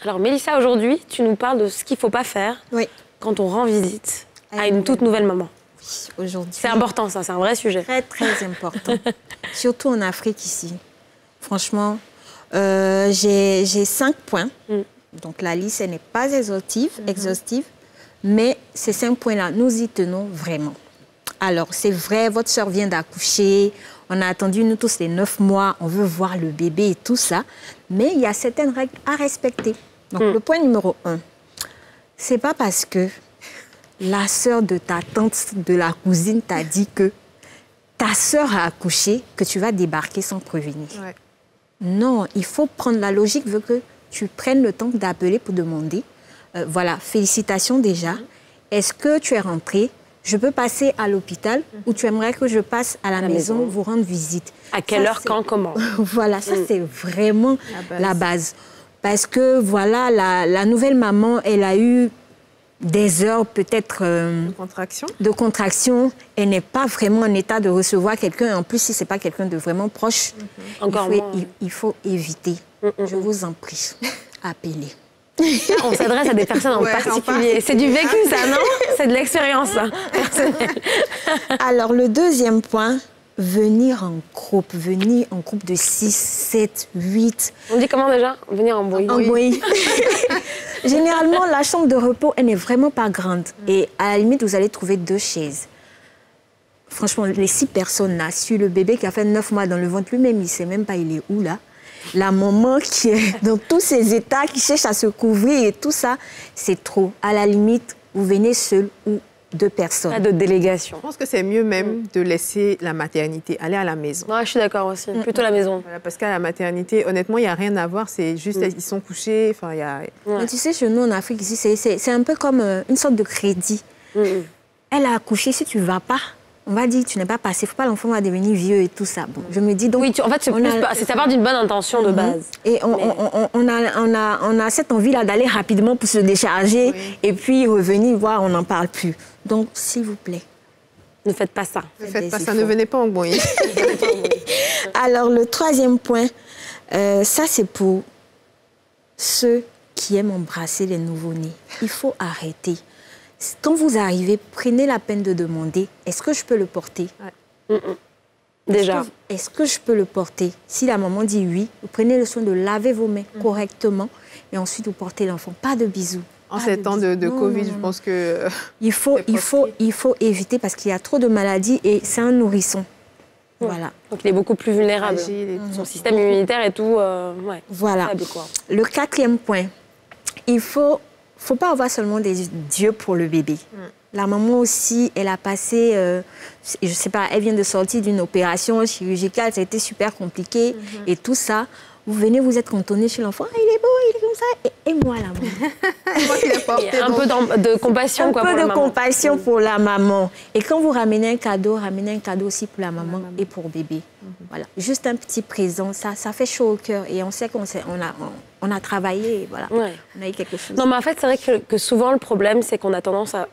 Alors, Mélissa, aujourd'hui, tu nous parles de ce qu'il ne faut pas faire quand on rend visite à une toute nouvelle maman. Oui, aujourd'hui. C'est important, ça, c'est un vrai sujet. Très, très important. Surtout en Afrique, ici. Franchement, j'ai 5 points. Donc, la liste, elle n'est pas exhaustive, mais ces 5 points-là, nous y tenons vraiment. Alors, c'est vrai, votre soeur vient d'accoucher, on a attendu, nous tous, les 9 mois, on veut voir le bébé et tout ça, mais il y a certaines règles à respecter. Donc, le point numéro 1, c'est pas parce que la sœur de ta tante, de la cousine t'a dit que ta sœur a accouché que tu vas débarquer sans prévenir. Ouais. Non, il faut prendre la logique, veut que tu prennes le temps d'appeler pour demander. Voilà, félicitations déjà. Est-ce que tu es rentrée? Je peux passer à l'hôpital ou tu aimerais que je passe à la maison vous rendre visite? À quelle heure, quand, comment? Voilà, ça c'est vraiment la base. Parce que voilà, la nouvelle maman, elle a eu des heures peut-être de contraction. Elle n'est pas vraiment en état de recevoir quelqu'un. En plus, si ce n'est pas quelqu'un de vraiment proche, il faut éviter. Je vous en prie, appelez. On s'adresse à des personnes en particulier. C'est du vécu, ça, non? C'est de l'expérience, ça, personnelle. Alors, le deuxième point, venir en groupe de 6, 7, 8. On dit comment déjà? Venir en bruit. En bruit. Généralement, la chambre de repos, elle n'est vraiment pas grande. Et à la limite, vous allez trouver 2 chaises. Franchement, les 6 personnes là, sur le bébé qui a fait 9 mois dans le ventre, lui-même, il ne sait même pas il est où là. La maman qui est dans tous ses états, qui cherche à se couvrir et tout ça, c'est trop. À la limite, vous venez seul ou 2 personnes. Pas de délégation. Je pense que c'est mieux même de laisser la maternité aller à la maison. Ouais, je suis d'accord aussi. Plutôt la maison. Voilà, parce qu'à la maternité, honnêtement, il n'y a rien à voir. C'est juste, ils sont couchés. Enfin, y a... Mais tu sais, chez nous, en Afrique, ici, c'est un peu comme une sorte de crédit. Elle a accouché, si tu ne vas pas, on va dire, tu n'es pas passé, il ne faut pas l'enfant va devenir vieux et tout ça. Bon, je me dis donc... Oui, en fait, c'est ça part d'une bonne intention de base. Et on a cette envie-là d'aller rapidement pour se décharger et puis revenir voir, on n'en parle plus. Donc, s'il vous plaît. Ne faites pas ça. Ne faites pas ça, ne venez pas en bruit. Alors, le 3e point, ça c'est pour ceux qui aiment embrasser les nouveau-nés. Il faut arrêter. Quand vous arrivez, prenez la peine de demander, est-ce que je peux le porter? Déjà. Est-ce que je peux le porter? Si la maman dit oui, vous prenez le soin de laver vos mains correctement et ensuite vous portez l'enfant. Pas de bisous. En ces temps de Covid, je pense que... Il faut éviter parce qu'il y a trop de maladies et c'est un nourrisson. Voilà. Donc il est beaucoup plus vulnérable. Son système immunitaire et tout, voilà. Faible, quoi. Le 4e point, il ne faut pas avoir seulement des yeux pour le bébé. La maman aussi, elle a passé, je ne sais pas, elle vient de sortir d'une opération chirurgicale, ça a été super compliqué et tout ça. Vous venez, vous êtes cantonné chez l'enfant, ah, il est beau, il est comme ça, et moi la maman. Moi qui l'ai porté. Un peu de compassion, quoi, pour la maman. Un peu de compassion pour la maman. Et quand vous ramenez un cadeau aussi pour la maman et pour bébé. Voilà. Juste un petit présent, ça fait chaud au cœur. Et on sait qu'on a travaillé, et voilà. On a eu quelque chose. Non, mais en fait, c'est vrai que souvent, le problème, c'est qu'on a tendance à,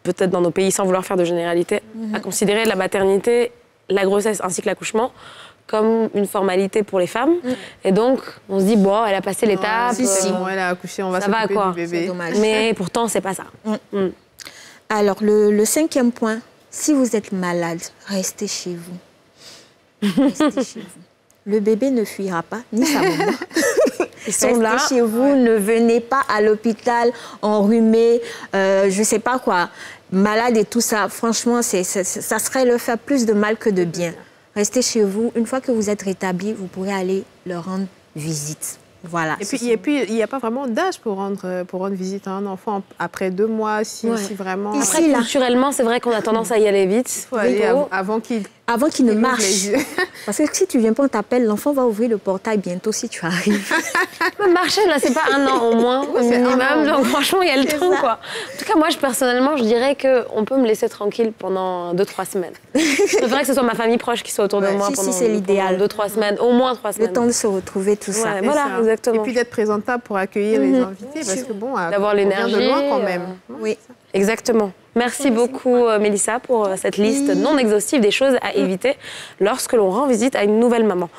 peut-être dans nos pays, sans vouloir faire de généralité, à considérer la maternité, la grossesse ainsi que l'accouchement comme une formalité pour les femmes. Et donc, on se dit, bon, elle a passé l'étape. Bon, elle a accouché, on va s'occuper du bébé. Dommage. Mais pourtant, c'est pas ça. Alors, le 5e point, si vous êtes malade, restez chez vous. Restez chez vous. Le bébé ne fuira pas, ni sa maman. Ils sont là. Restez chez vous, ne venez pas à l'hôpital enrhumé, je ne sais pas quoi, malade et tout ça. Franchement, ça serait leur faire plus de mal que de bien. Restez chez vous. Une fois que vous êtes rétabli, vous pourrez aller leur rendre visite. Voilà. Et puis, il n'y a pas vraiment d'âge pour rendre visite à un enfant après 2 mois, si vraiment... Après, culturellement, c'est vrai qu'on a tendance à y aller vite. Il faut aller avant qu'il ne marche. Parce que si tu ne viens pas, on t'appelle, l'enfant va ouvrir le portail bientôt si tu arrives. Marcher, là, c'est pas 1 an au moins, au minimum. Donc franchement, il y a le temps, quoi. En tout cas, moi, personnellement, je dirais qu'on peut me laisser tranquille pendant 2-3 semaines. Je préférerais que ce soit ma famille proche qui soit autour de moi pendant c'est l'idéal. 2-3 semaines, au moins 3 semaines. Le temps de se retrouver, tout ça. Voilà, exactement. Et puis d'être présentable pour accueillir les invités, parce que bon, d'avoir l'énergie. de loin quand même. Oui. Exactement. Merci beaucoup, Mélissa, pour cette liste non exhaustive des choses à éviter lorsque l'on rend visite à une nouvelle maman.